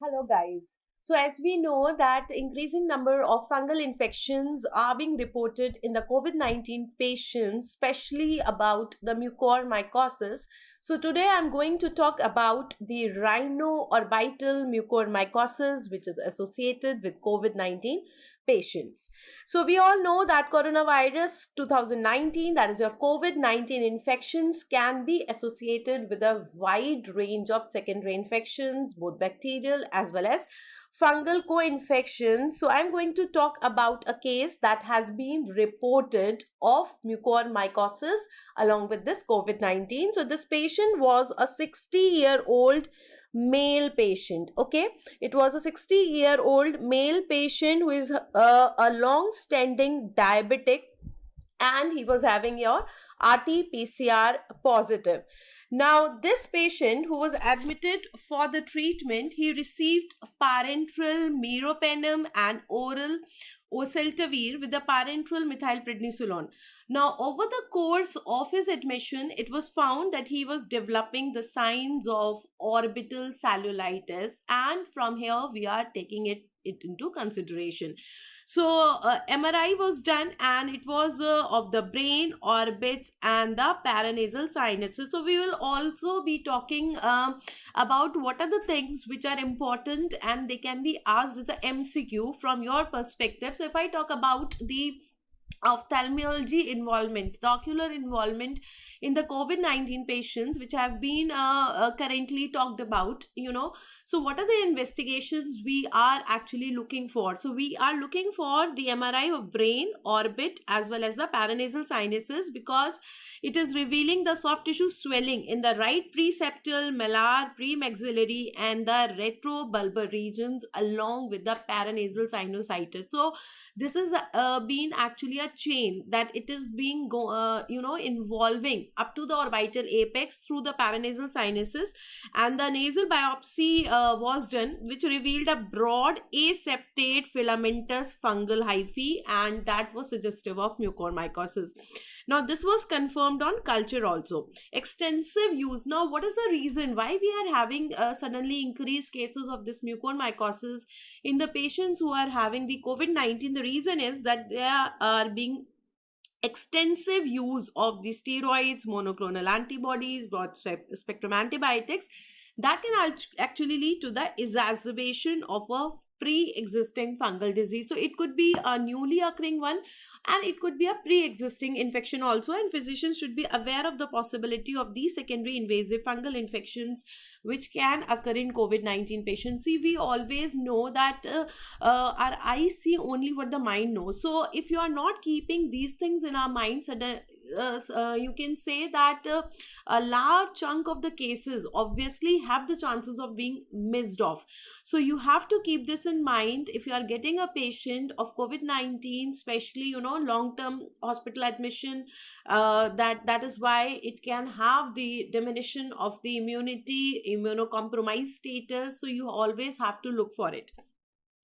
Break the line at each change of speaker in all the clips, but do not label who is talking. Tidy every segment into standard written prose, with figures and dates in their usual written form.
Hello guys. So as we know that increasing number of fungal infections are being reported in the COVID-19 patients, especially about the mucormycosis. So today I'm going to talk about the rhinoorbital mucormycosis which is associated with COVID-19 patients. So we all know that coronavirus 2019, that is your COVID-19 infections, can be associated with a wide range of secondary infections, both bacterial as well as fungal co-infections. So I'm going to talk about a case that has been reported of mucormycosis along with this COVID-19. So this patient was a 60-year-old male patient. Okay, it was a 60-year-old male patient who is a long-standing diabetic, and he was having your RT-PCR positive. Now, this patient who was admitted for the treatment, he received parenteral meropenem and oral oseltavir with the parenteral methylprednisolone. Now, over the course of his admission, it was found that he was developing the signs of orbital cellulitis, and from here we are taking it into consideration. So MRI was done, and it was of the brain, orbits, and the paranasal sinuses. So we will also be talking about what are the things which are important, and they can be asked as a MCQ from your perspective. So if I talk about the ophthalmology involvement, the ocular involvement in the COVID-19 patients, which have been currently talked about, so what are the investigations we are actually looking for? So we are looking for the MRI of brain, orbit, as well as the paranasal sinuses, because it is revealing the soft tissue swelling in the right preseptal, malar, premaxillary, and the retrobulbar regions, along with the paranasal sinusitis. So this is been actually a chain that it is being involving up to the orbital apex through the paranasal sinuses, and the nasal biopsy was done, which revealed a broad aseptate filamentous fungal hyphae, and that was suggestive of mucormycosis. Now this was confirmed on culture also. Extensive use. Now what is the reason why we are having suddenly increased cases of this mucormycosis in the patients who are having the COVID-19? The reason is that they are being extensive use of the steroids, monoclonal antibodies, broad spectrum antibiotics, that can actually lead to the exacerbation of a pre-existing fungal disease. So it could be a newly occurring one, and it could be a pre-existing infection also, and physicians should be aware of the possibility of these secondary invasive fungal infections which can occur in COVID-19 patients. See, we always know that our eyes see only what the mind knows. So if you are not keeping these things in our minds, you can say that a large chunk of the cases obviously have the chances of being missed off. So you have to keep this in mind if you are getting a patient of COVID-19, especially long term hospital admission. That is why it can have the diminution of the immunity, immunocompromised status. So you always have to look for it.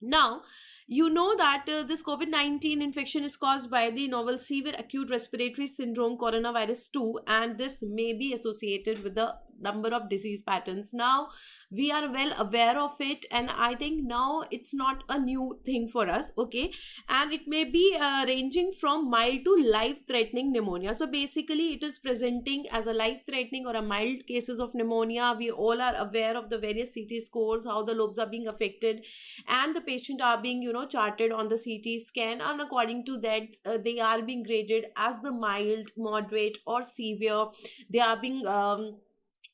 Now, you know that this COVID 19 infection is caused by the novel severe acute respiratory syndrome coronavirus 2, and this may be associated with the number of disease patterns. Now, we are well aware of it, and I think now it's not a new thing for us, okay? And it may be ranging from mild to life threatening pneumonia. So, basically, it is presenting as a life threatening or a mild cases of pneumonia. We all are aware of the various CT scores, how the lobes are being affected, and the patient are being charted on the CT scan, and according to that they are being graded as the mild, moderate, or severe. They are being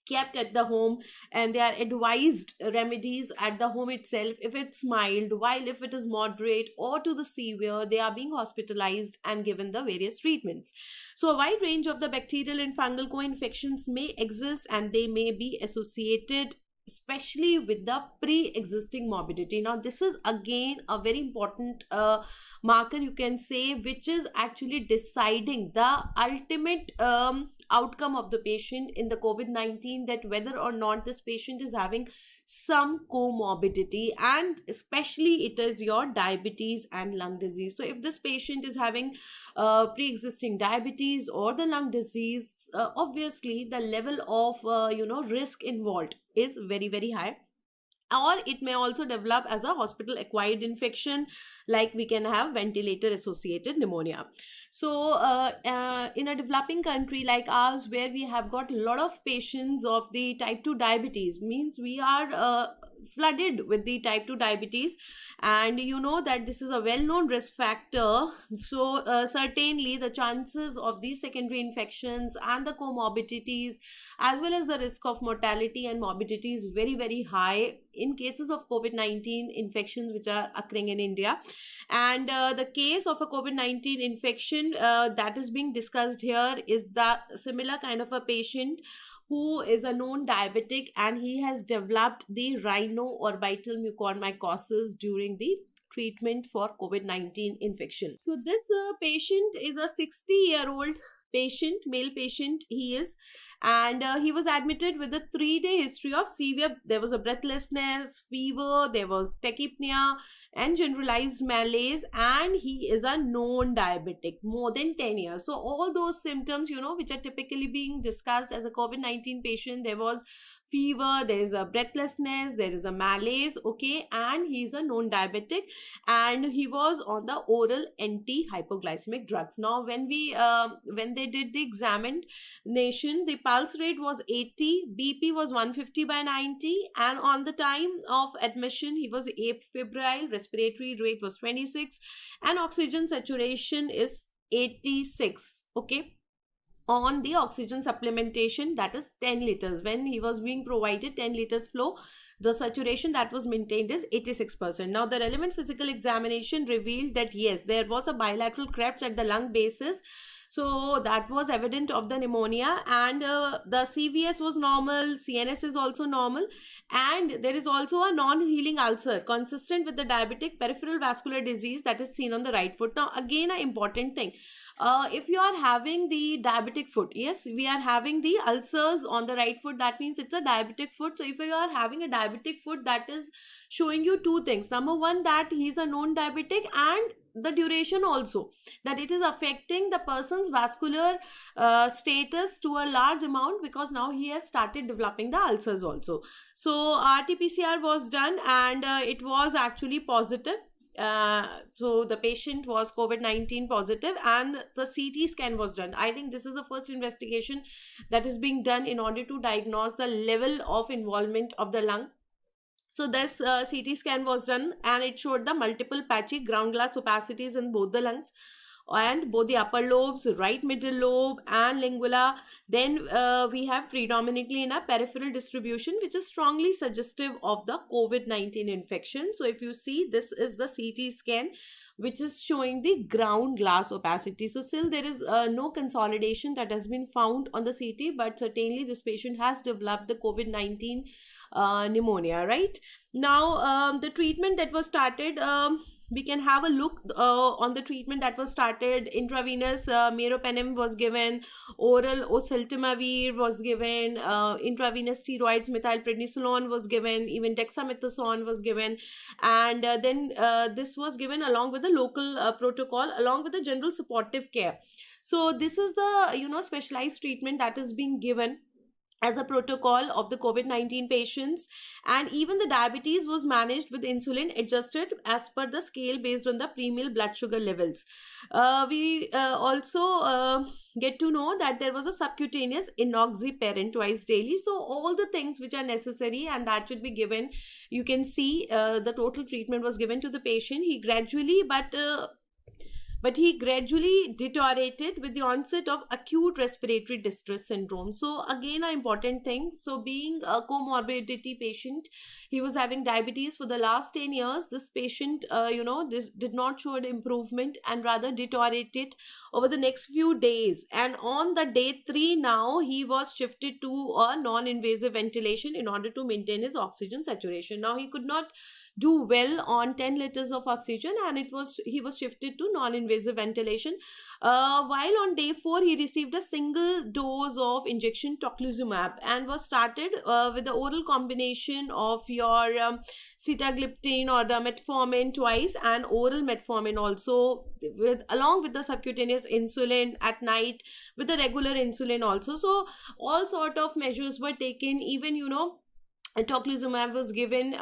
kept at the home, and they are advised remedies at the home itself if it's mild, while if it is moderate or to the severe, they are being hospitalized and given the various treatments. So a wide range of the bacterial and fungal co-infections may exist, and they may be associated especially with the pre-existing morbidity. Now this is again a very important marker, you can say, which is actually deciding the ultimate outcome of the patient in the COVID-19, that whether or not this patient is having some comorbidity, and especially it is your diabetes and lung disease. So if this patient is having pre-existing diabetes or the lung disease, obviously the level of risk involved is very very high. or it may also develop as a hospital acquired infection, like we can have ventilator associated pneumonia. So in a developing country like ours, where we have got a lot of patients of the type 2 diabetes, means we are flooded with the type 2 diabetes, and you know that this is a well known risk factor. So certainly the chances of these secondary infections and the comorbidities, as well as the risk of mortality and morbidity, is very very high in cases of COVID-19 infections which are occurring in India. And the case of a COVID-19 infection that is being discussed here is the similar kind of a patient who is a known diabetic, and he has developed the rhinoorbital mucormycosis during the treatment for COVID-19 infection. So this patient is a 60-year-old patient, male patient he is, and he was admitted with a 3-day history of severe, there was a breathlessness, fever, there was tachypnea and generalized malaise, and he is a known diabetic more than 10 years. So all those symptoms, you know, which are typically being discussed as a COVID-19 patient, there was fever, there is a breathlessness, there is a malaise, okay, and he's a known diabetic, and he was on the oral anti-hypoglycemic drugs. Now when they did the examination, the pulse rate was 80, BP was 150 by 90, and on the time of admission he was afebrile, respiratory rate was 26, and oxygen saturation is 86, okay. On the oxygen supplementation, that is 10 liters, when he was being provided 10 liters flow, the saturation that was maintained is 86%. Now the relevant physical examination revealed that yes, there was a bilateral crept at the lung basis, so that was evident of the pneumonia, and the CVS was normal, CNS is also normal, and there is also a non-healing ulcer consistent with the diabetic peripheral vascular disease that is seen on the right foot. Now again, an important thing, if you are having the diabetic foot, yes, we are having the ulcers on the right foot, that means it's a diabetic foot. So if you are having a diabetic foot, that is showing you two things. Number one, that he is a known diabetic, and the duration also, that it is affecting the person's vascular status to a large amount, because now he has started developing the ulcers also. So RT-PCR was done, and it was actually positive. So the patient was COVID-19 positive, and the CT scan was done. I think this is the first investigation that is being done in order to diagnose the level of involvement of the lung. So this CT scan was done, and it showed the multiple patchy ground glass opacities in both the lungs, and both the upper lobes, right middle lobe and lingula. Then we have predominantly in a peripheral distribution, which is strongly suggestive of the COVID-19 infection. So if you see, this is the CT scan which is showing the ground glass opacity. So still there is no consolidation that has been found on the CT, but certainly this patient has developed the COVID-19 pneumonia, right? Now the treatment that was started, we can have a look on the treatment that was started. Intravenous meropenem was given, oral oseltamivir was given, intravenous steroids, methylprednisolone was given, even dexamethasone was given, and then this was given along with the local protocol, along with the general supportive care. So this is the specialized treatment that is being given as a protocol of the COVID-19 patients. And even the diabetes was managed with insulin adjusted as per the scale based on the premeal blood sugar levels. We also get to know that there was a subcutaneous enoxaparin twice daily. So all the things which are necessary and that should be given. You can see the total treatment was given to the patient. He gradually deteriorated with the onset of acute respiratory distress syndrome. So again, an important thing. So being a comorbidity patient, he was having diabetes for the last 10 years. This patient, this did not show an improvement and rather deteriorated over the next few days. And on the day 3 now, he was shifted to a non-invasive ventilation in order to maintain his oxygen saturation. Now he could not do well on 10 liters of oxygen, and he was shifted to non-invasive ventilation. While on day 4 he received a single dose of injection tocilizumab and was started with the oral combination of your sitagliptin or the metformin twice, and oral metformin also, along with the subcutaneous insulin at night with the regular insulin also. So all sort of measures were taken. Even tocilizumab was given,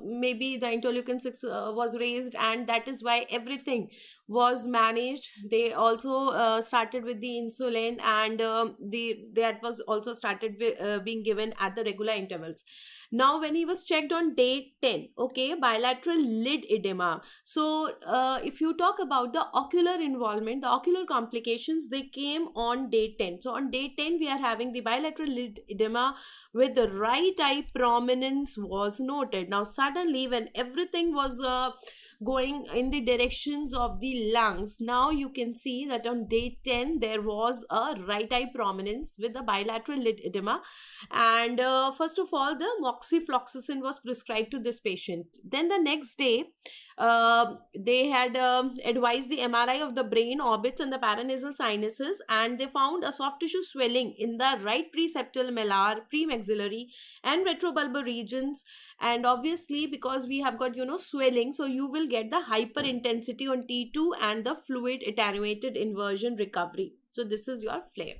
maybe the interleukin 6 was raised, and that is why everything was managed. They also started with the insulin, and that was also started with, being given at the regular intervals. Now when he was checked on day 10, okay, bilateral lid edema. So if you talk about the ocular involvement, the ocular complications, they came on day 10. So on day 10 we are having the bilateral lid edema with the right eye prominence was noted. Now suddenly when everything was going in the directions of the lungs, now you can see that on day 10 there was a right eye prominence with the bilateral lid edema. And first of all, the moxifloxacin was prescribed to this patient. Then the next day, they had advised the MRI of the brain orbits and the paranasal sinuses, and they found a soft tissue swelling in the right preseptal malar, premaxillary, and retrobulbar regions. And obviously, because we have got swelling, so you will get the hyper intensity on T2 and the fluid attenuated inversion recovery. So this is your flare.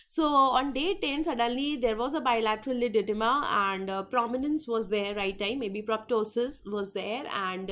So on day 10, suddenly there was a bilateral lid edema, and prominence was there, right eye, maybe proptosis was there, and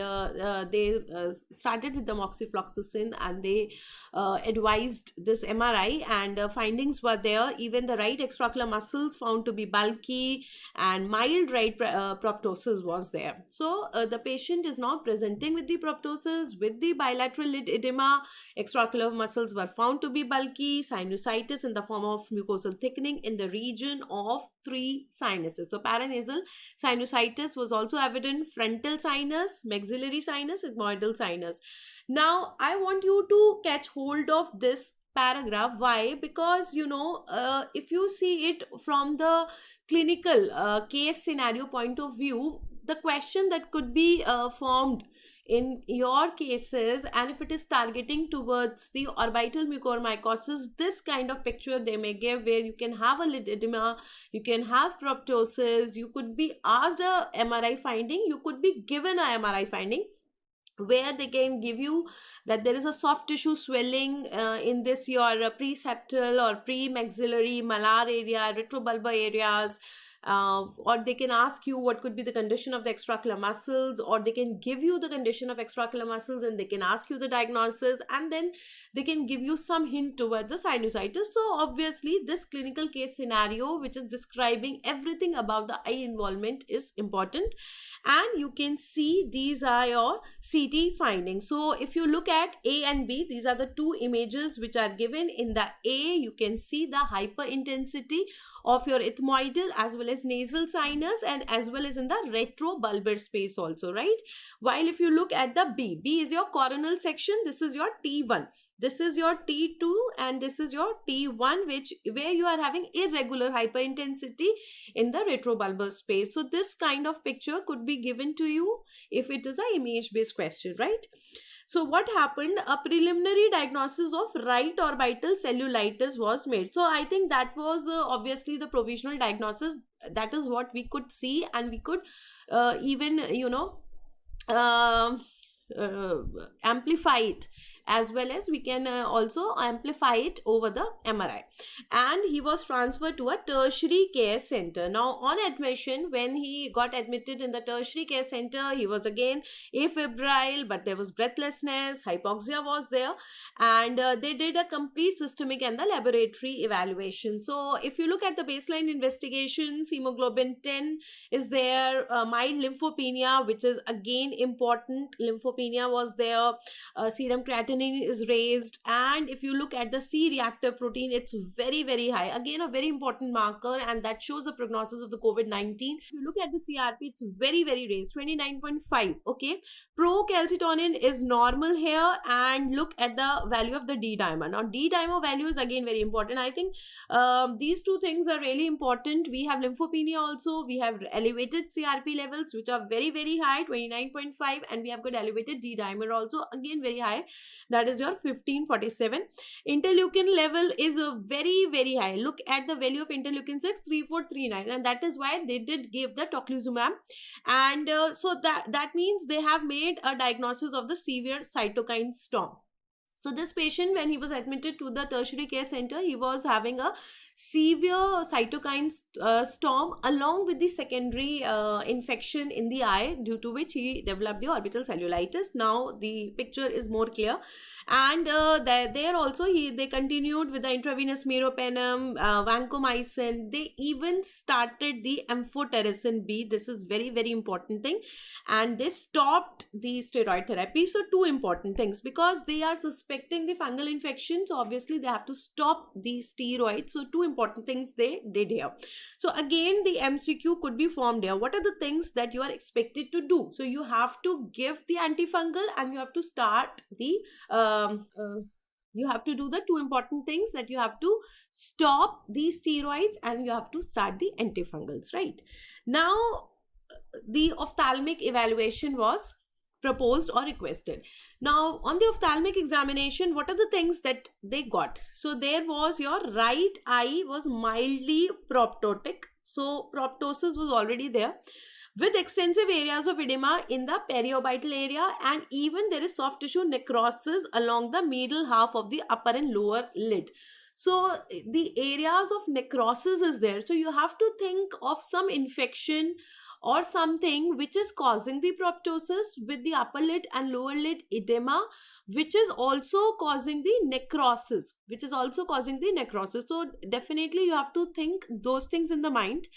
they started with the moxifloxacin, and they advised this MRI, and findings were there. Even the right extraocular muscles found to be bulky, and mild right proptosis was there. So the patient is now presenting with the proptosis, with the bilateral lid edema. Extraocular muscles were found to be bulky, sinusitis in the form of mucosal thickening in the region of 3 sinuses. So paranasal sinusitis was also evident, frontal sinus, maxillary sinus, sigmoidal sinus. Now I want you to catch hold of this paragraph. Why? Because if you see it from the clinical case scenario point of view, the question that could be formed in your cases, and if it is targeting towards the orbital mucormycosis, this kind of picture they may give, where you can have a lid edema, you can have proptosis, you could be asked a MRI finding, you could be given a MRI finding, where they can give you that there is a soft tissue swelling in this your preseptal or premaxillary malar area, retrobulbar areas, or they can ask you what could be the condition of the extraocular muscles, or they can give you the condition of extraocular muscles and they can ask you the diagnosis, and then they can give you some hint towards the sinusitis. So obviously this clinical case scenario, which is describing everything about the eye involvement, is important, and you can see these are your CT findings. So if you look at A and B, these are the two images which are given. In the A, you can see the hyperintensity of your ethmoidal as well as nasal sinus, and as well as in the retrobulbar space also, right? While if you look at the B is your coronal section, this is your T1, this is your T2, and this is your T1, where you are having irregular hyperintensity in the retrobulbar space. So this kind of picture could be given to you if it is a image based question, right? So what happened? A preliminary diagnosis of right orbital cellulitis was made. So I think that was obviously the provisional diagnosis. That is what we could see, and we could even uh, amplify it, as well as we can also amplify it over the MRI. And he was transferred to a tertiary care center. Now on admission, when he got admitted in the tertiary care center, he was again afebrile, but there was breathlessness, hypoxia was there, and they did a complete systemic and the laboratory evaluation. So if you look at the baseline investigations, hemoglobin 10 is there, mild lymphopenia, which is again important, lymphopenia was there, serum creatinine is raised, and if you look at the C-reactive protein, it's very, very high, again a very important marker, and that shows the prognosis of the COVID-19. If you look at the CRP, it's very, very raised, 29.5. okay, procalcitonin is normal here, and look at the value of the D dimer. Now D dimer value is again very important. I think these two things are really important. We have lymphopenia also, we have elevated CRP levels which are very, very high, 29.5, and we have got elevated D dimer also, again very high, that is your 1547. Interleukin level is very, very high. Look at the value of interleukin 6, 3439, and that is why they did give the tocilizumab, and so that means they have made a diagnosis of the severe cytokine storm. So this patient, when he was admitted to the tertiary care center, he was having a severe cytokine storm, along with the secondary infection in the eye, due to which he developed the orbital cellulitis. Now the picture is more clear. And there also they continued with the intravenous meropenem, vancomycin. They even started the amphotericin B. This is very, very important thing. And they stopped the steroid therapy. So two important things, because they are suspecting the fungal infection, so obviously they have to stop the steroids. So two important things they did here. So again, the MCQ could be formed here. What are the things that you are expected to do? So you have to give the antifungal, and you have to start the you have to do the two important things, that you have to stop the steroids and you have to start the antifungals, right? Now the ophthalmic evaluation was proposed or requested. Now on the ophthalmic examination, what are the things that they got? So there was, your right eye was mildly proptotic, so proptosis was already there, with extensive areas of edema in the periorbital area, and even there is soft tissue necrosis along the middle half of the upper and lower lid. So the areas of necrosis is there. So you have to think of some infection or something which is causing the proptosis with the upper lid and lower lid edema, which is also causing the necrosis, so definitely you have to think those things in the mind.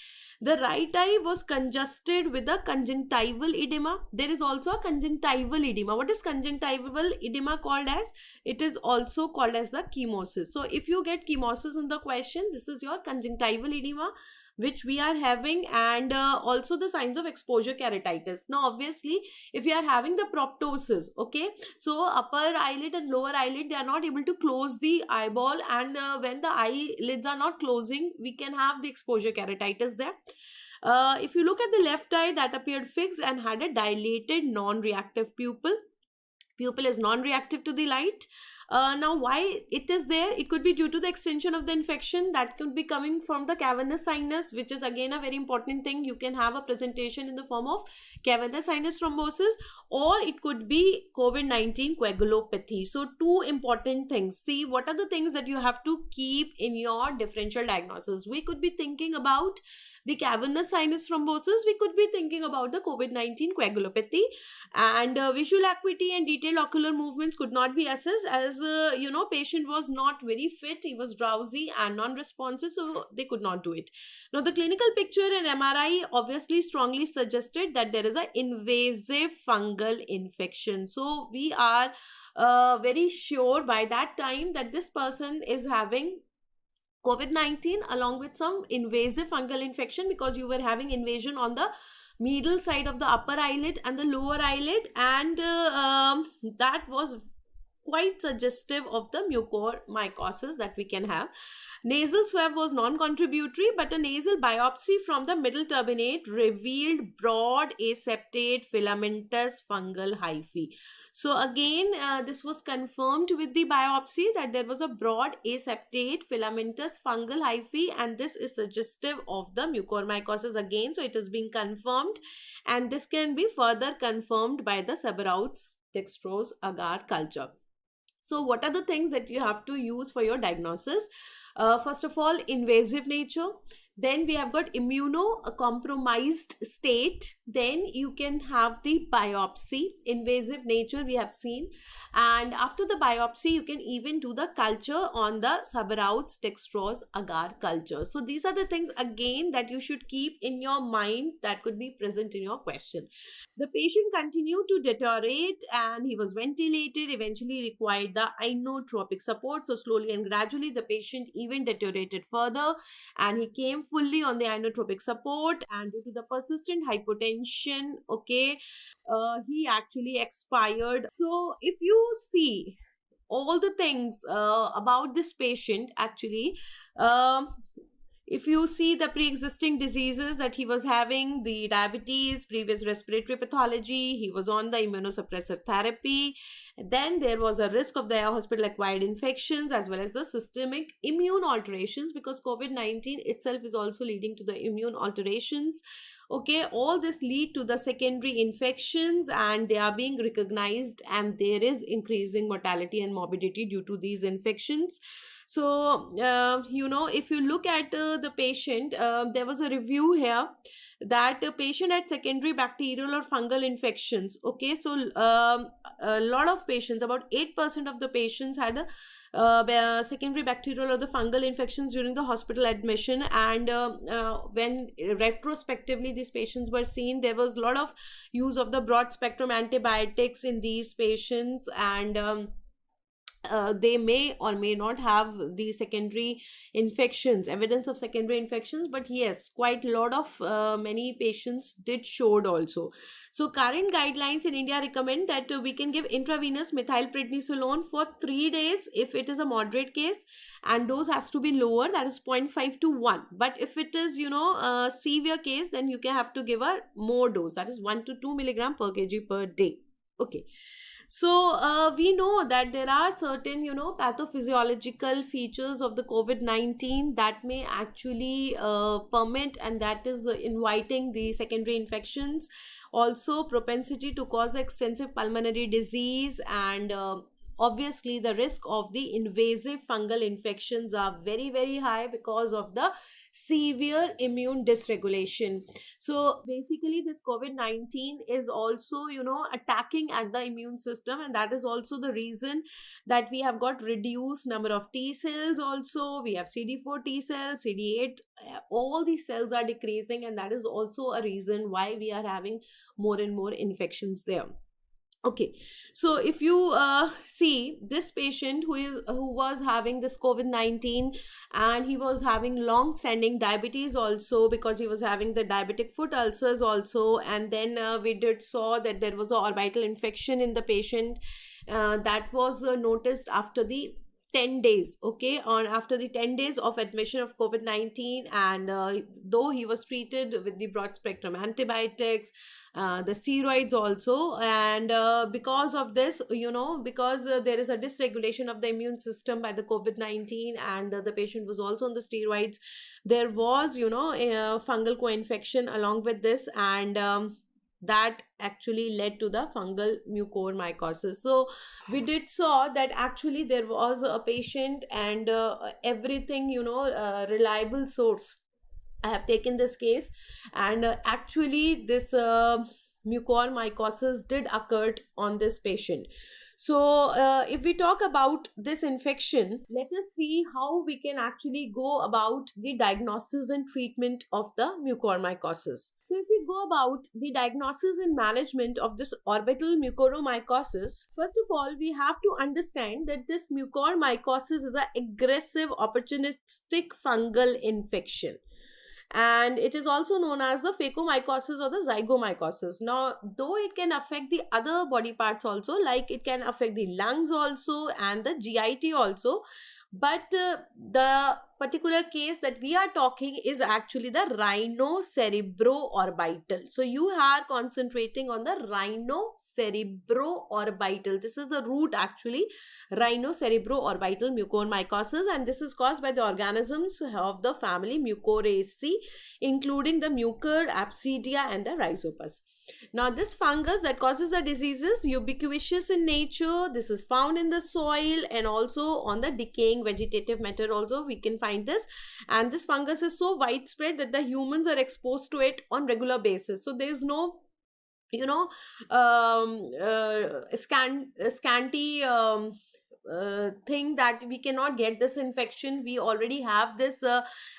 The right eye was congested with a conjunctival edema. There is also a conjunctival edema. What is conjunctival edema called as? It is also called as the chemosis. So if you get chemosis in the question, this is your conjunctival edema which we are having. And also the signs of exposure keratitis. Now obviously, if you are having the proptosis, okay, so upper eyelid and lower eyelid, they are not able to close the eyeball, and when the eyelids are not closing, we can have the exposure keratitis there. If you look at the left eye, that appeared fixed and had a dilated non-reactive pupil. Pupil is non-reactive to the light. Now why it is there? It could be due to the extension of the infection that could be coming from the cavernous sinus, which is again a very important thing. You can have a presentation in the form of cavernous sinus thrombosis, or it could be COVID-19 coagulopathy. So two important things. See, what are the things that you have to keep in your differential diagnosis? We could be thinking about the cavernous sinus thrombosis, we could be thinking about the COVID-19 coagulopathy, and visual acuity and detailed ocular movements could not be assessed, as patient was not very fit, he was drowsy and non-responsive, so they could not do it. Now the clinical picture in MRI obviously strongly suggested that there is an invasive fungal infection. So we are very sure by that time that this person is having COVID-19 along with some invasive fungal infection, because you were having invasion on the middle side of the upper eyelid and the lower eyelid, and that was quite suggestive of the mucormycosis that we can have. Nasal swab was non-contributory, but a nasal biopsy from the middle turbinate revealed broad aseptate filamentous fungal hyphae. So again, this was confirmed with the biopsy that there was a broad aseptate filamentous fungal hyphae, and this is suggestive of the mucormycosis again. So it is being confirmed, and this can be further confirmed by the Seborrhoeids dextrose agar culture. So what are the things that you have to use for your diagnosis? First of all, invasive nature. Then we have got immunocompromised state. Then you can have the biopsy. Invasive nature we have seen. And after the biopsy, you can even do the culture on the Seborrhoeids dextrose agar culture. So these are the things again that you should keep in your mind that could be present in your question. The patient continued to deteriorate and he was ventilated, eventually required the inotropic support. So slowly and gradually the patient even deteriorated further, and he came fully on the inotropic support, and due to the persistent hypotension, okay, he actually expired. So if you see all the things about this patient, actually, if you see the pre-existing diseases that he was having, the diabetes, previous respiratory pathology, he was on the immunosuppressive therapy, then there was a risk of the hospital-acquired infections as well as the systemic immune alterations, because COVID-19 itself is also leading to the immune alterations. Okay, all this lead to the secondary infections, and they are being recognized, and there is increasing mortality and morbidity due to these infections. So, if you look at the patient, there was a review here that a patient had secondary bacterial or fungal infections. Okay, so a lot of patients, about 8% of the patients had a secondary bacterial or the fungal infections during the hospital admission. And when retrospectively these patients were seen, there was a lot of use of the broad spectrum antibiotics in these patients. And they may or may not have the secondary infections, evidence of secondary infections, but yes, quite a lot of many patients did showed also. So current guidelines in India recommend that we can give intravenous methylprednisolone for 3 days if it is a moderate case, and dose has to be lower, that is 0.5 to 1. But if it is a severe case, then you can have to give a more dose, that is 1 to 2 milligram per kg per day. Okay. So we know that there are certain, pathophysiological features of the COVID-19 that may actually permit, and that is inviting the secondary infections. Also, propensity to cause extensive pulmonary disease, and obviously the risk of the invasive fungal infections are very, very high because of the severe immune dysregulation. So basically this COVID-19 is also attacking at the immune system, and that is also the reason that we have got reduced number of T cells. Also we have CD4 T cells, CD8, all these cells are decreasing, and that is also a reason why we are having more and more infections there. Okay, so if you see this patient who was having this COVID-19, and he was having long-standing diabetes also, because he was having the diabetic foot ulcers also, and then we did saw that there was a orbital infection in the patient that was noticed after the 10 days. Okay, on after the 10 days of admission of COVID-19, and though he was treated with the broad spectrum antibiotics, the steroids also, and because of this, because there is a dysregulation of the immune system by the COVID-19, and the patient was also on the steroids, there was a fungal co-infection along with this, and that actually led to the fungal mucormycosis. So we did saw that actually there was a patient, and everything, reliable source, I have taken this case, and actually this mucormycosis did occur on this patient. So if we talk about this infection, let us see how we can actually go about the diagnosis and treatment of the mucormycosis. So if we go about the diagnosis and management of this orbital mucormycosis, first of all, we have to understand that this mucormycosis is an aggressive opportunistic fungal infection, and it is also known as the phacomycosis or the zygomycosis. Now, though it can affect the other body parts also, like it can affect the lungs also and the GIT also, but the particular case that we are talking is actually the rhinocerebroorbital. So you are concentrating on the rhinocerebroorbital. This is the root actually, rhinocerebroorbital mucormycosis, and this is caused by the organisms of the family Mucoraceae, including the Mucor, Absidia, and the Rhizopus. Now, this fungus that causes the disease is ubiquitous in nature. This is found in the soil and also on the decaying vegetative matter also we can find this. And this fungus is so widespread that the humans are exposed to it on regular basis. So there is no scanty thing that we cannot get this infection. We already have this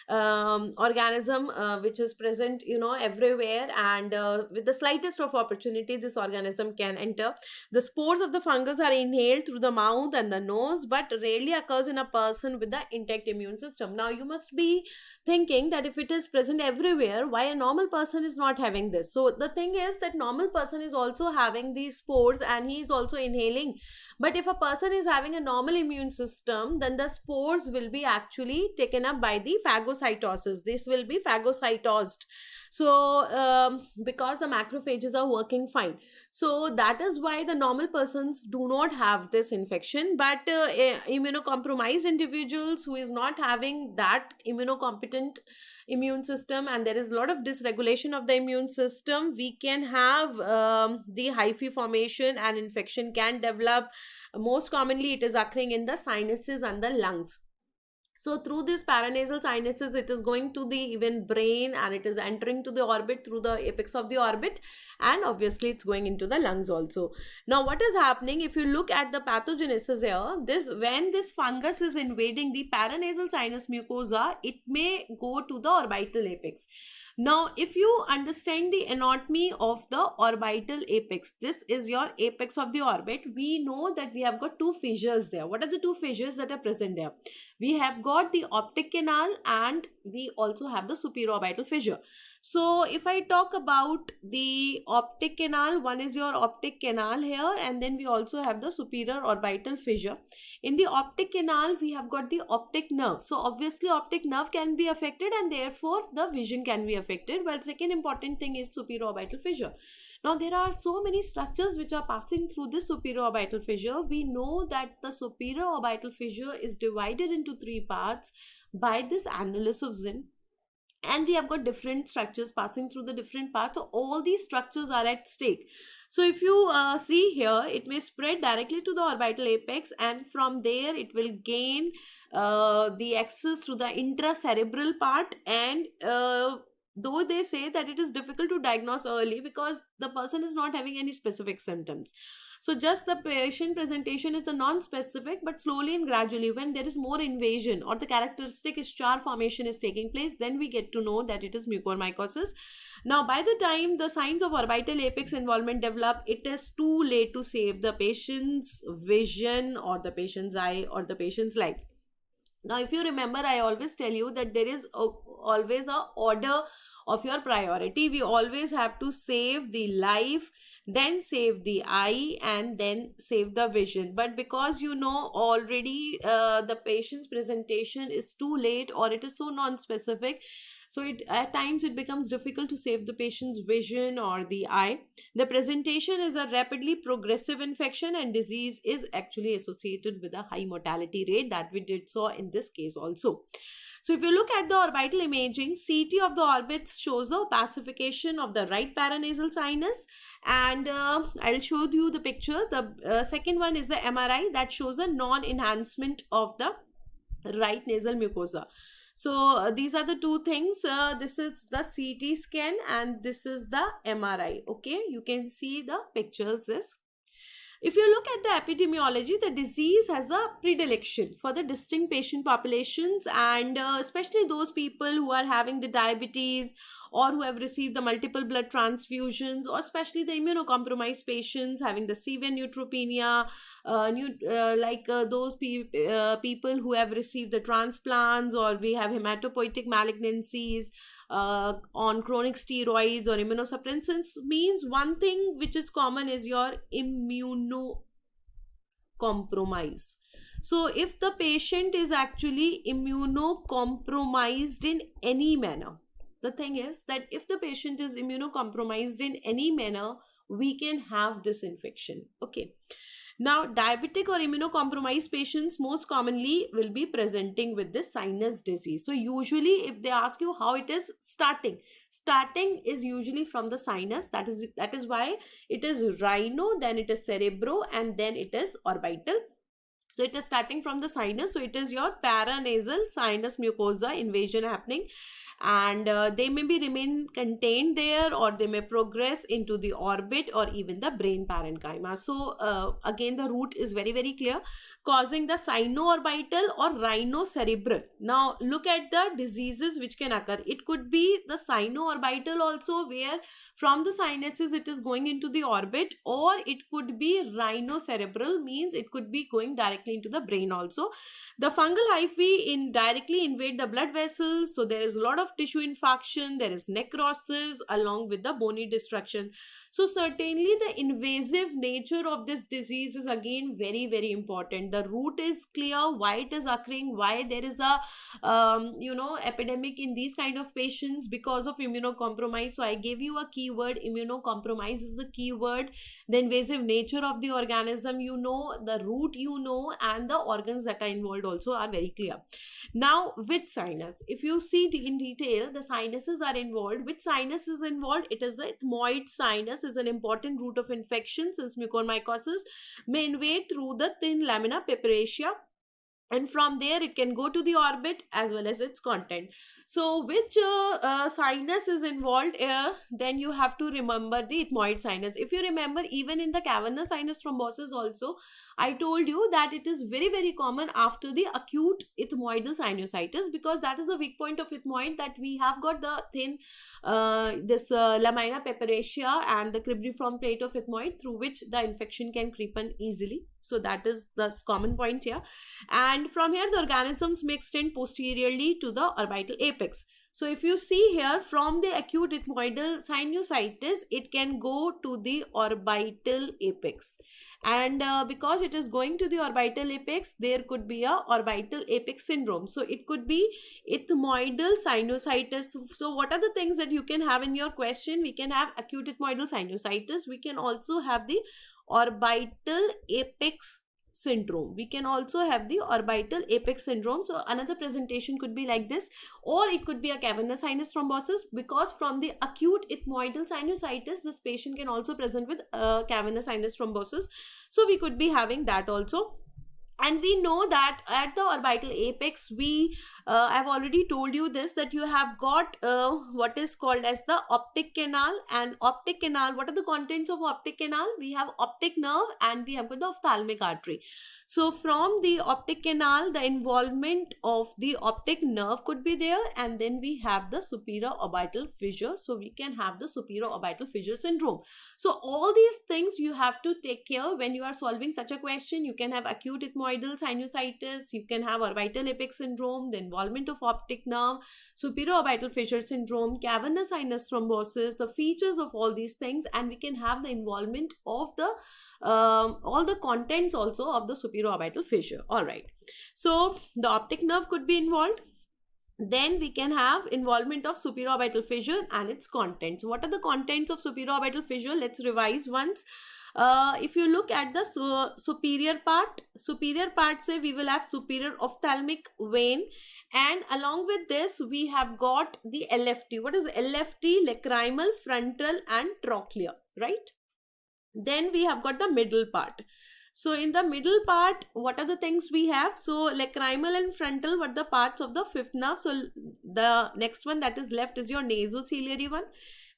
organism which is present everywhere, and with the slightest of opportunity this organism can enter. The spores of the fungus are inhaled through the mouth and the nose, but rarely occurs in a person with the intact immune system. Now you must be thinking that if it is present everywhere, why a normal person is not having this? So the thing is that normal person is also having these spores and he is also inhaling. But if a person is having a normal immune system, then the spores will be actually taken up by the phagocytosis. This will be phagocytosed. So because the macrophages are working fine. So that is why the normal persons do not have this infection. But immunocompromised individuals who is not having that immunocompetent immune system, and there is a lot of dysregulation of the immune system, we can have the hyphae formation, and infection can develop. Most commonly it is occurring in the sinuses and the lungs. So through this paranasal sinuses, it is going to the even brain, and it is entering to the orbit through the apex of the orbit, and obviously it's going into the lungs also. Now what is happening, if you look at the pathogenesis here, this when this fungus is invading the paranasal sinus mucosa, it may go to the orbital apex. Now if you understand the anatomy of the orbital apex, this is your apex of the orbit. We know that we have got two fissures there. What are the two fissures that are present there? We have got the optic canal, and we also have the superior orbital fissure. So if I talk about the optic canal, one is your optic canal here, and then we also have the superior orbital fissure. In the optic canal, we have got the optic nerve. So obviously optic nerve can be affected, and therefore the vision can be affected. Well, second important thing is superior orbital fissure. Now there are so many structures which are passing through this superior orbital fissure. We know that the superior orbital fissure is divided into three parts by this annulus of Zinn, and we have got different structures passing through the different parts. So all these structures are at stake. So if you see here, it may spread directly to the orbital apex, and from there it will gain the access to the intracerebral part. And though they say that it is difficult to diagnose early because the person is not having any specific symptoms, so just the patient presentation is the non-specific, but slowly and gradually when there is more invasion or the characteristic scar formation is taking place, then we get to know that it is mucormycosis. Now by the time the signs of orbital apex involvement develop, it is too late to save the patient's vision or the patient's eye or the patient's life. Now if you remember, I always tell you that there is always a order of your priority. We always have to save the life, then save the eye, and then save the vision. But because you know already the patient's presentation is too late or it is so non-specific, so it at times it becomes difficult to save the patient's vision or the eye. The presentation is a rapidly progressive infection, and disease is actually associated with a high mortality rate, that we did saw in this case also. So if you look at the orbital imaging, CT of the orbits shows the opacification of the right paranasal sinus, and I'll show you the picture. The second one is the MRI that shows a non-enhancement of the right nasal mucosa. So these are the two things. This is the CT scan and this is the MRI. Okay, you can see the pictures. This, if you look at the epidemiology, the disease has a predilection for the distinct patient populations, and especially those people who are having the diabetes or who have received the multiple blood transfusions, or especially the immunocompromised patients having the severe neutropenia, those people who have received the transplants, or we have hematopoietic malignancies on chronic steroids or immunosuppressants. Means one thing which is common is your immunocompromise. So if the patient is actually immunocompromised in any manner, the thing is that if the patient is immunocompromised in any manner, we can have this infection. Okay. Now, diabetic or immunocompromised patients most commonly will be presenting with this sinus disease. So usually if they ask you how it is starting is usually from the sinus. That is why it is rhino, then it is cerebro, and then it is orbital. So it is starting from the sinus. So it is your paranasal sinus mucosa invasion happening, and they may be remain contained there, or they may progress into the orbit or even the brain parenchyma. So again, the route is very, very clear, causing the sinoorbital or rhinocerebral. Now look at the diseases which can occur. It could be the sinoorbital also, where from the sinuses it is going into the orbit, or it could be rhinocerebral, means it could be going directly into the brain also. The fungal hyphae directly invade the blood vessels, so there is a lot of tissue infarction, there is necrosis along with the bony destruction. So certainly the invasive nature of this disease is again very, very important. The root is clear, why it is occurring, why there is a epidemic in these kind of patients, because of immunocompromise. So I gave you a keyword, immunocompromise is the keyword. The invasive nature of the organism, the root, and the organs that are involved also are very clear. Now with sinus, if you see in detail, the sinuses are involved. Which sinus is involved? It is the ethmoid sinus, is an important route of infection, since mucormycosis may invade through the thin lamina papyracea and from there it can go to the orbit as well as its content. So which sinus is involved here? Then you have to remember the ethmoid sinus. If you remember, even in the cavernous sinus thrombosis also, I told you that it is very very common after the acute ethmoidal sinusitis, because that is the weak point of ethmoid, that we have got the thin this lamina peperacea and the cribriform plate of ethmoid through which the infection can creep in easily. So that is the common point here. And from here the organisms may extend posteriorly to the orbital apex. So if you see here, from the acute ethmoidal sinusitis, it can go to the orbital apex, and because it is going to the orbital apex, there could be a orbital apex syndrome. So it could be ethmoidal sinusitis. So what are the things that you can have in your question? We can have acute ethmoidal sinusitis, we can also have the orbital apex syndrome, we can also have the orbital apex syndrome. So another presentation could be like this, or it could be a cavernous sinus thrombosis, because from the acute ethmoidal sinusitis this patient can also present with cavernous sinus thrombosis. So we could be having that also. And we know that at the orbital apex, we I've already told you this, that you have got what is called as the optic canal. And optic canal, what are the contents of optic canal? We have optic nerve and we have got the ophthalmic artery. So from the optic canal, the involvement of the optic nerve could be there, and then we have the superior orbital fissure. So we can have the superior orbital fissure syndrome. So all these things you have to take care when you are solving such a question. You can have acute ethmoidal sinusitis, you can have orbital apex syndrome, the involvement of optic nerve, superior orbital fissure syndrome, cavernous sinus thrombosis, the features of all these things, and we can have the involvement of the all the contents also of the superior orbital fissure. All right, so the optic nerve could be involved. Then we can have involvement of superior orbital fissure and its contents. What are the contents of superior orbital fissure? Let's revise once. If you look at the superior part say we will have superior ophthalmic vein, and along with this we have got the LFT. What is LFT? Lacrimal, frontal and trochlear, right? Then we have got the middle part. So in the middle part, what are the things we have? So lacrimal and frontal were the parts of the fifth nerve. So the next one that is left is your nasociliary one.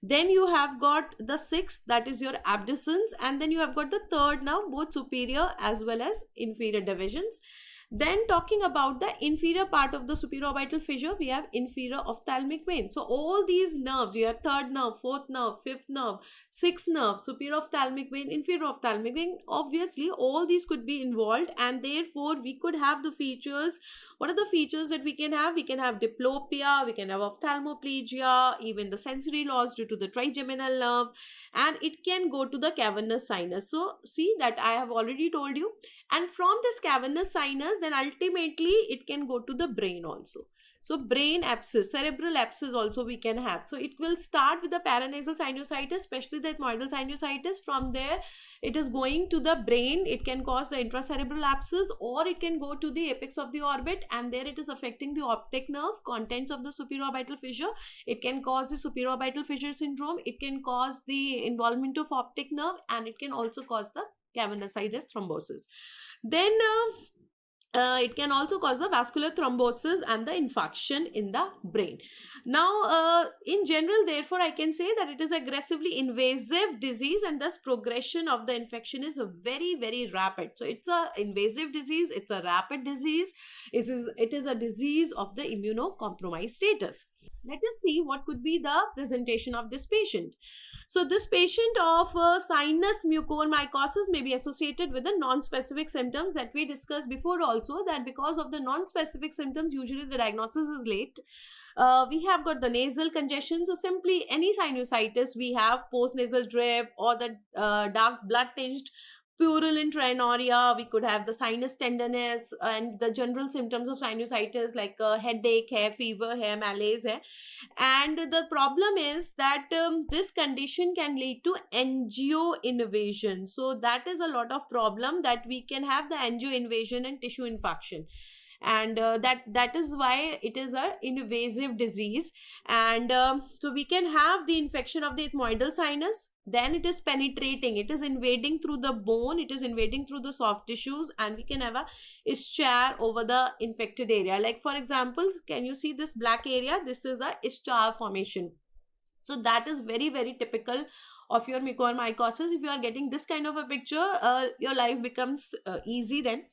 Then you have got the sixth, that is your abducens, and then you have got the third nerve, both superior as well as inferior divisions. Then talking about the inferior part of the superior orbital fissure, we have inferior ophthalmic vein. So all these nerves, you have third nerve, fourth nerve, fifth nerve, sixth nerve, superior ophthalmic vein, inferior ophthalmic vein, obviously all these could be involved, and therefore we could have the features. What are the features that we can have? We can have diplopia, we can have ophthalmoplegia, even the sensory loss due to the trigeminal nerve, and it can go to the cavernous sinus. So see that I have already told you. And from this cavernous sinus, then ultimately it can go to the brain also. So brain abscess, cerebral abscess also we can have. So it will start with the paranasal sinusitis, especially the ethmoidal sinusitis. From there it is going to the brain. It can cause the intracerebral abscess, or it can go to the apex of the orbit, and there it is affecting the optic nerve, contents of the superior orbital fissure. It can cause the superior orbital fissure syndrome, it can cause the involvement of optic nerve, and it can also cause the cavernous sinus thrombosis. Then it can also cause the vascular thrombosis and the infarction in the brain. Now, in general, therefore, I can say that it is aggressively invasive disease, and thus progression of the infection is very, very rapid. So it's a invasive disease, it's a rapid disease, it is a disease of the immunocompromised status. Let us see what could be the presentation of this patient. So this patient of sinus mucormycosis may be associated with the non-specific symptoms that we discussed before also, that because of the non-specific symptoms, usually the diagnosis is late. We have got the nasal congestion. So simply any sinusitis, we have postnasal drip or the dark blood tinged purulent rhinorrhea. We could have the sinus tenderness and the general symptoms of sinusitis like headache, hair fever, hair malaise. And the problem is that this condition can lead to angio invasion. So that is a lot of problem, that we can have the angio invasion and tissue infarction. and that is why it is a invasive disease. And so we can have the infection of the ethmoidal sinus, then it is penetrating, it is invading through the bone, it is invading through the soft tissues, and we can have a ischar over the infected area. Like for example, can you see this black area? This is the ischar formation. So that is very, very typical of your mucormycosis. If you are getting this kind of a picture, your life becomes easy then.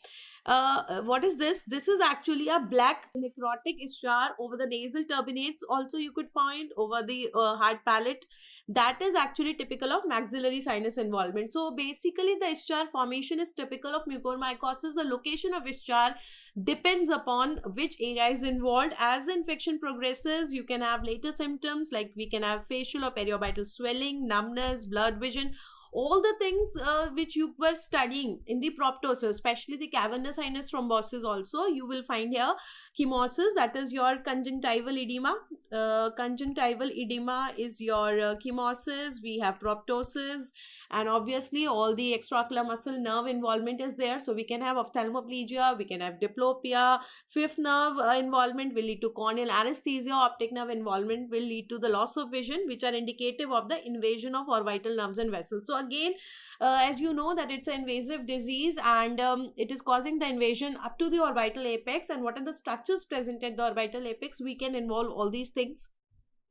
What is this? This is actually a black necrotic ischar over the nasal turbinates. Also, you could find over the hard palate. That is actually typical of maxillary sinus involvement. So basically, the ischar formation is typical of mucormycosis. The location of ischar depends upon which area is involved. As the infection progresses, you can have later symptoms like we can have facial or periorbital swelling, numbness, blurred vision, all the things which you were studying in the proptosis, especially the cavernous sinus thrombosis. Also you will find here chemosis, that is your conjunctival edema. Conjunctival edema is your chemosis. We have proptosis, and obviously all the extraocular muscle nerve involvement is there. So we can have ophthalmoplegia, we can have diplopia. Fifth nerve involvement will lead to corneal anesthesia. Optic nerve involvement will lead to the loss of vision, which are indicative of the invasion of orbital nerves and vessels. So again, as you know that it's an invasive disease, and it is causing the invasion up to the orbital apex. And what are the structures present at the orbital apex? We can involve all these things.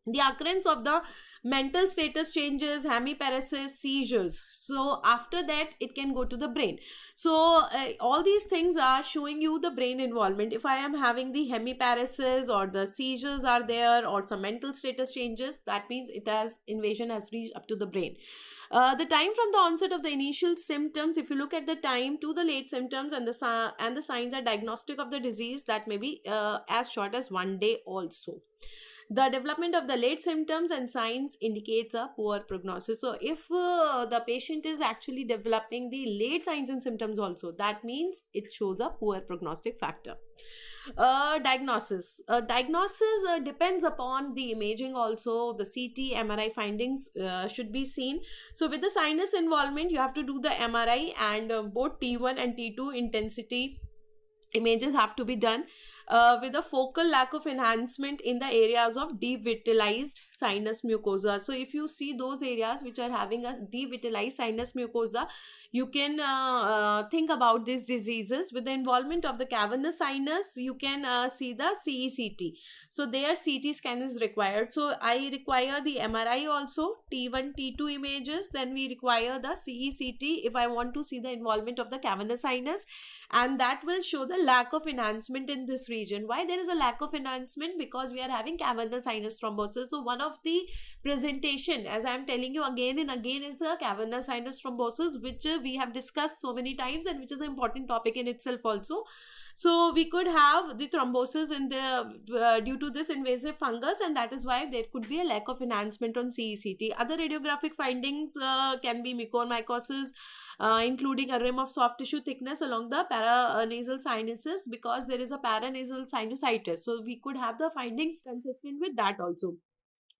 The occurrence of the mental status changes, hemiparesis, seizures. So after that it can go to the brain. So all these things are showing you the brain involvement. If I am having the hemiparesis or the seizures are there or some mental status changes, that means it has invasion has reached up to the brain. The time from the onset of the initial symptoms, if you look at the time to the late symptoms and the signs are diagnostic of the disease, that may be as short as 1 day also. The development of the late symptoms and signs indicates a poor prognosis. So if the patient is actually developing the late signs and symptoms also, that means it shows a poor prognostic factor. Diagnosis depends upon the imaging also. The CT, MRI findings should be seen. So with the sinus involvement, you have to do the MRI, and both T1 and T2 intensity images have to be done. With a focal lack of enhancement in the areas of devitalized sinus mucosa. So if you see those areas which are having a devitalized sinus mucosa, you can think about these diseases. With the involvement of the cavernous sinus, you can see the CECT. So their CT scan is required. So I require the MRI also, T1, T2 images. Then we require the CECT if I want to see the involvement of the cavernous sinus. And that will show the lack of enhancement in this region. Why there is a lack of enhancement? Because we are having cavernous sinus thrombosis. So one of the presentation, as I am telling you again and again, is the cavernous sinus thrombosis, which we have discussed so many times and which is an important topic in itself also. So we could have the thrombosis in the due to this invasive fungus, and that is why there could be a lack of enhancement on CECT. Other radiographic findings can be mucormycosis, including a rim of soft tissue thickness along the paranasal sinuses, because there is a paranasal sinusitis. So we could have the findings consistent with that also.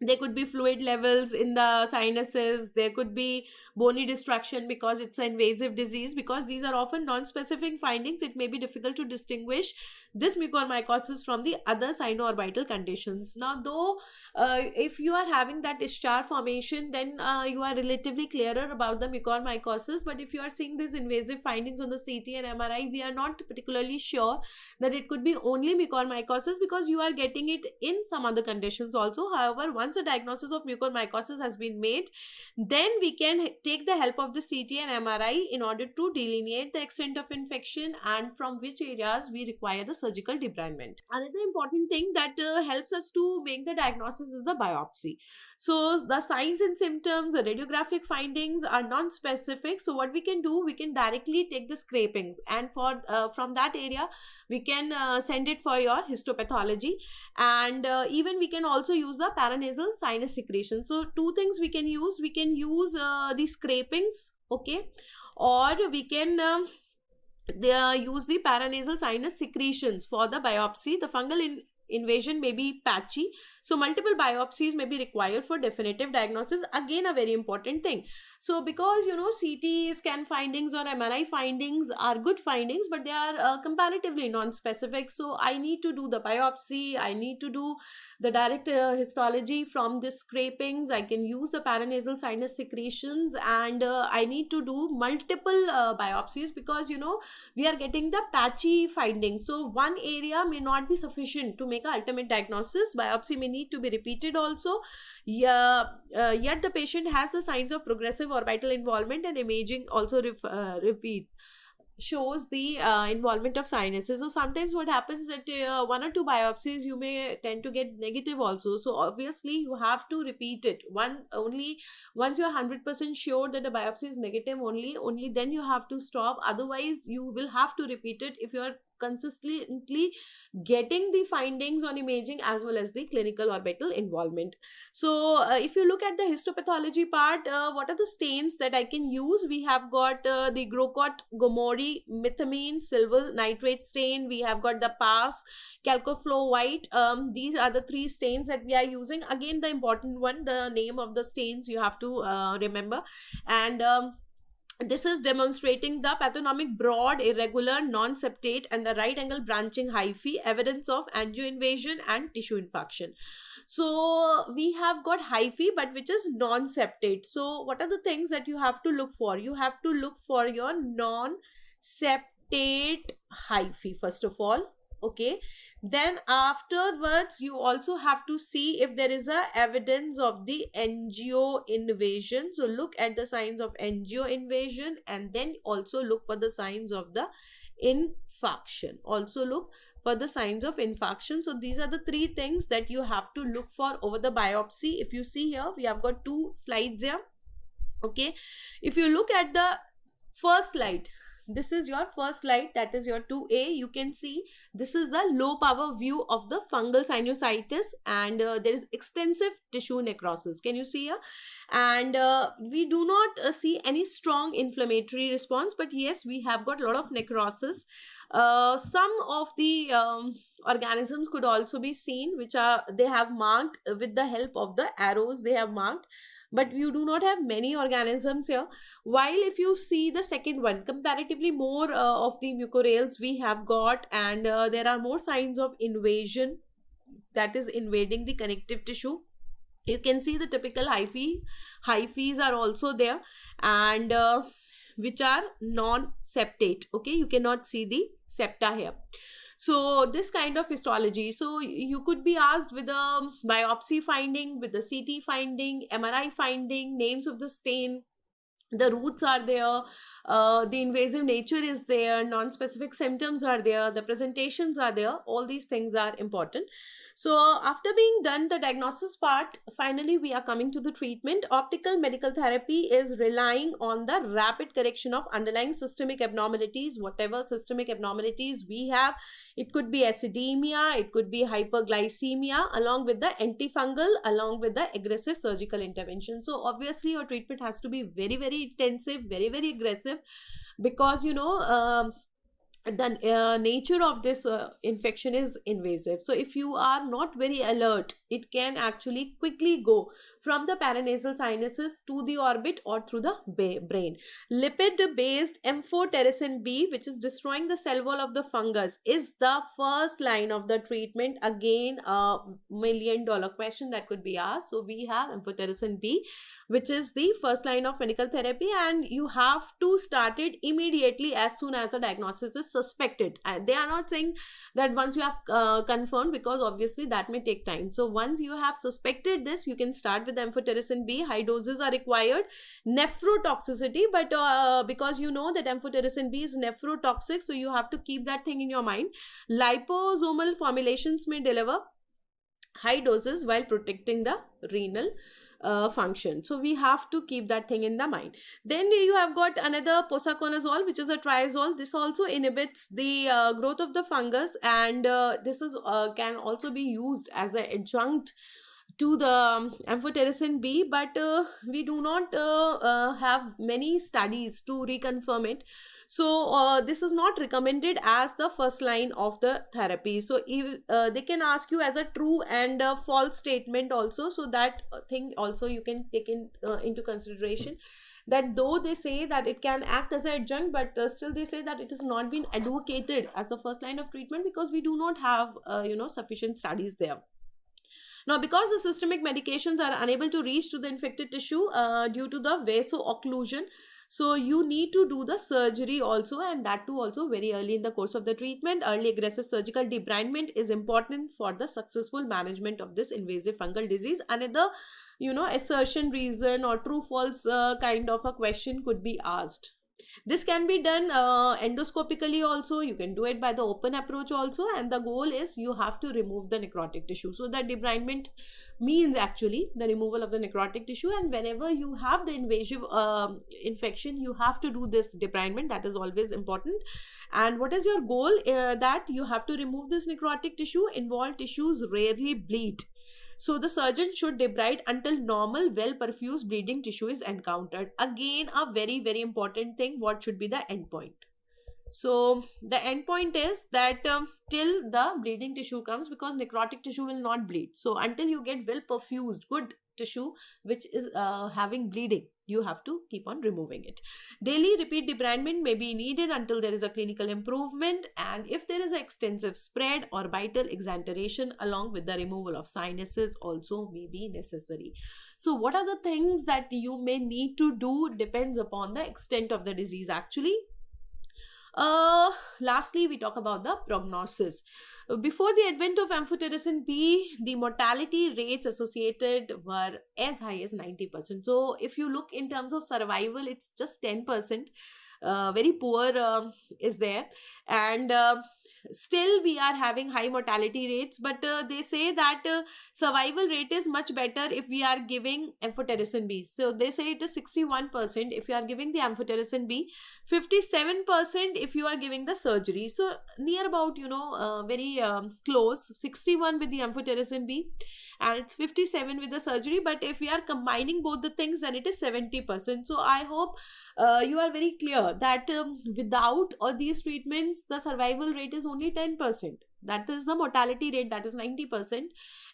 There could be fluid levels in the sinuses. There could be bony destruction because it's an invasive disease. Because these are often non-specific findings, it may be difficult to distinguish this mucormycosis from the other sinoorbital conditions. Now, though, if you are having that ischar formation, then you are relatively clearer about the mucormycosis. But if you are seeing these invasive findings on the CT and MRI, we are not particularly sure that it could be only mucormycosis, because you are getting it in some other conditions also. However, once a diagnosis of mucormycosis has been made, then we can take the help of the CT and MRI in order to delineate the extent of infection and from which areas we require the surgical debridement. Another important thing that helps us to make the diagnosis is the biopsy. So the signs and symptoms, the radiographic findings are non-specific. So what we can do, we can directly take the scrapings, and for from that area we can send it for your histopathology. And even we can also use the paranasal sinus secretion. So two things we can use the scrapings, okay, or we can use the paranasal sinus secretions for the biopsy. The fungal invasion may be patchy, So multiple biopsies may be required for definitive diagnosis, again a very important thing. So because CT scan findings or MRI findings are good findings, but they are comparatively non-specific. So I need to do the biopsy, I need to do the direct histology from the scrapings, I can use the paranasal sinus secretions, and I need to do multiple biopsies, because we are getting the patchy findings. So one area may not be sufficient to make an ultimate diagnosis. Biopsy may need to be repeated also. Yeah, yet the patient has the signs of progressive orbital involvement, and imaging also repeat shows the involvement of sinuses. So sometimes what happens that one or two biopsies you may tend to get negative also. So obviously you have to repeat it once you're 100% sure that the biopsy is negative, only then you have to stop. Otherwise you will have to repeat it if you are consistently getting the findings on imaging as well as the clinical orbital involvement. So if you look at the histopathology part, what are the stains that I can use? We have got the Grocott, Gomori, methamine, silver nitrate stain. We have got the PAS, Calcoflow white. These are the three stains that we are using. Again, the important one, the name of the stains you have to remember. And this is demonstrating the pathognomic broad, irregular, non-septate and the right angle branching hyphae, evidence of angioinvasion and tissue infarction. So we have got hyphae, but which is non-septate. So what are the things that you have to look for? You have to look for your non-septate hyphae first of all. Okay, then afterwards you also have to see if there is a evidence of the angio invasion. So look at the signs of angio invasion, and then also look for the signs of the infarction. Also look for the signs of infarction. So these are the three things that you have to look for over the biopsy. If you see here, we have got two slides here. Okay, if you look at the first slide, this is your first slide, that is your 2A. You can see this is the low power view of the fungal sinusitis, and there is extensive tissue necrosis. Can you see here? And we do not see any strong inflammatory response, but yes, we have got a lot of necrosis. Some of the organisms could also be seen, which are they have marked with the help of the arrows. They have marked, but you do not have many organisms here. While if you see the second one, comparatively more of the mucorales we have got, and there are more signs of invasion, that is invading the connective tissue. You can see the typical hyphae are also there, and which are non-septate. Okay, you cannot see the septa here. So this kind of histology, so you could be asked with a biopsy finding, with the CT finding, MRI finding, names of the stain, the roots are there, the invasive nature is there, non-specific symptoms are there, the presentations are there. All these things are important. So after being done the diagnosis part, finally we are coming to the treatment. Optical medical therapy is relying on the rapid correction of underlying systemic abnormalities, whatever systemic abnormalities we have. It could be acidemia, it could be hyperglycemia, along with the antifungal, along with the aggressive surgical intervention. So obviously your treatment has to be very, very intensive, very, very aggressive, because the nature of this infection is invasive. So if you are not very alert, it can actually quickly go from the paranasal sinuses to the orbit or through the brain. Lipid based amphotericin B, which is destroying the cell wall of the fungus, is the first line of the treatment. Again, a $1 million question that could be asked. So we have amphotericin B, which is the first line of medical therapy, and you have to start it immediately as soon as the diagnosis is suspected. And they are not saying that once you have confirmed, because obviously that may take time. So once you have suspected this, you can start with amphotericin B. High doses are required. Nephrotoxicity, but because you know that amphotericin B is nephrotoxic, so you have to keep that thing in your mind. Liposomal formulations may deliver high doses while protecting the renal function. So we have to keep that thing in the mind. Then you have got another posaconazole, which is a triazole. This also inhibits the growth of the fungus, and this is can also be used as an adjunct to the amphotericin B, but we do not have many studies to reconfirm it. So this is not recommended as the first line of the therapy. So if, they can ask you as a true and a false statement also, so that thing also you can take into consideration, that though they say that it can act as an adjunct, but still they say that it has not been advocated as the first line of treatment because we do not have sufficient studies there. Now, because the systemic medications are unable to reach to the infected tissue due to the vaso-occlusion, so you need to do the surgery also, and that too also very early in the course of the treatment. Early aggressive surgical debridement is important for the successful management of this invasive fungal disease. Another, assertion, reason, or true false kind of a question could be asked. This can be done endoscopically also. You can do it by the open approach also, and the goal is you have to remove the necrotic tissue. So that debridement means actually the removal of the necrotic tissue, and whenever you have the invasive infection, you have to do this debridement. That is always important. And what is your goal? That you have to remove this necrotic tissue. Involved tissues rarely bleed, so the surgeon should debride until normal, well-perfused bleeding tissue is encountered. Again, a very, very important thing, what should be the endpoint? So the endpoint is that till the bleeding tissue comes, because necrotic tissue will not bleed. So until you get well-perfused, good tissue which is having bleeding, you have to keep on removing it. Daily repeat debridement may be needed until there is a clinical improvement, and if there is an extensive spread or vital exenteration along with the removal of sinuses also may be necessary. So what are the things that you may need to do depends upon the extent of the disease actually. Lastly, we talk about the prognosis. Before the advent of amphotericin B, the mortality rates associated were as high as 90%. So if you look in terms of survival, it's just 10%. Very poor is there, and still we are having high mortality rates, but they say that survival rate is much better if we are giving amphotericin B. So they say it is 61% if you are giving the amphotericin B, 57% if you are giving the surgery. So near about very close, 61 with the amphotericin B and it's 57 with the surgery. But if we are combining both the things, then it is 70%. So I hope you are very clear that without all these treatments, the survival rate is only 10%. That is the mortality rate, that is 90%.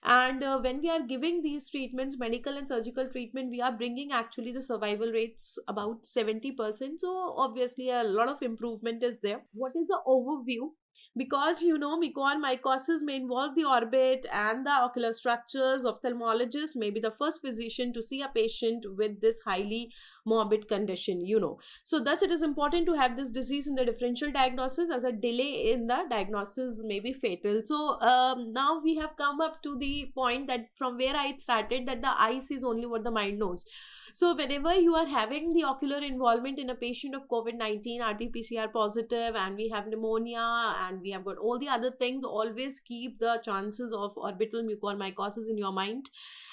And when we are giving these treatments, medical and surgical treatment, we are bringing actually the survival rates about 70%. So obviously a lot of improvement is there. What is the overview? Because mucormycosis may involve the orbit and the ocular structures. Ophthalmologist may be the first physician to see a patient with this highly morbid condition. So thus it is important to have this disease in the differential diagnosis, as a delay in the diagnosis may be fatal. So now we have come up to the point that from where I started, that the eye sees only what the mind knows. So whenever you are having the ocular involvement in a patient of COVID-19, RT-PCR positive, and we have pneumonia, and we have got all the other things, always keep the chances of orbital mucormycosis in your mind.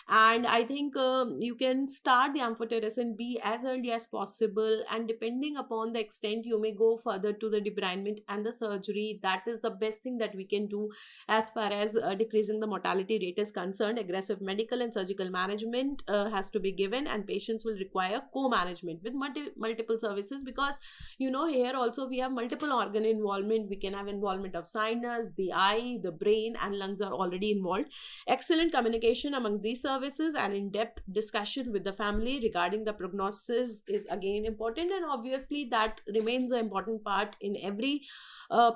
And I think you can start the amphotericin B as early as possible, and depending upon the extent, you may go further to the debridement and the surgery. That is the best thing that we can do as far as decreasing the mortality rate is concerned. Aggressive medical and surgical management has to be given, and patients will require co-management with multiple services, because here also we have multiple organ involvement. We can have involvement of sinus, the eye, the brain, and lungs are already involved. Excellent communication among these services and in-depth discussion with the family regarding the prognosis is again important, and obviously that remains an important part in every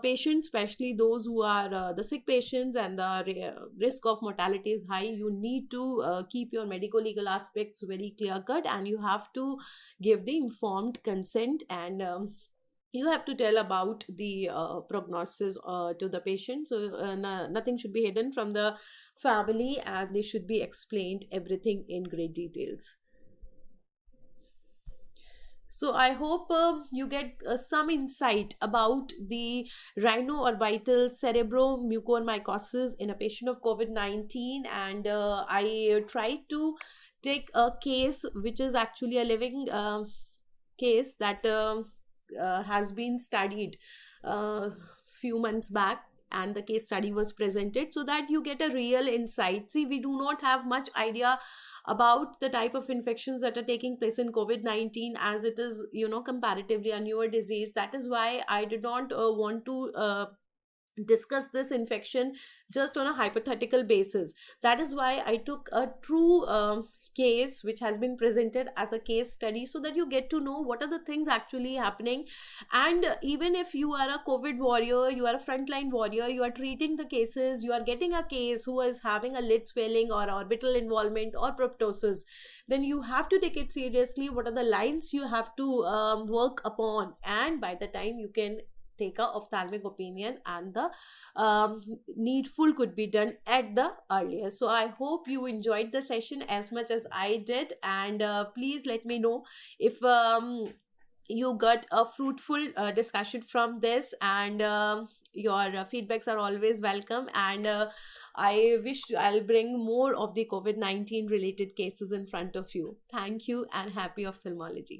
patient, especially those who are the sick patients and the risk of mortality is high. You need to keep your medico-legal aspects very clear-cut, and you have to give the informed consent, and you have to tell about the prognosis to the patient. So nothing should be hidden from the family, and they should be explained everything in great details. So I hope you get some insight about the rhinoorbital cerebromucormycosis in a patient of COVID-19, and I tried to take a case which is actually a living case that has been studied few months back, and the case study was presented, so that you get a real insight. See, we do not have much idea about the type of infections that are taking place in COVID-19, as it is, comparatively a newer disease. That is why I did not want to discuss this infection just on a hypothetical basis. That is why I took a true case which has been presented as a case study, so that you get to know what are the things actually happening. And even if you are a COVID warrior, you are a frontline warrior, you are treating the cases, you are getting a case who is having a lid swelling or orbital involvement or proptosis, then you have to take it seriously. What are the lines you have to work upon, and by the time you can take a ophthalmic opinion, and the needful could be done at the earliest. So I hope you enjoyed the session as much as I did, and please let me know if you got a fruitful discussion from this, and your feedbacks are always welcome. And I wish I'll bring more of the COVID-19 related cases in front of you. Thank you, and happy ophthalmology.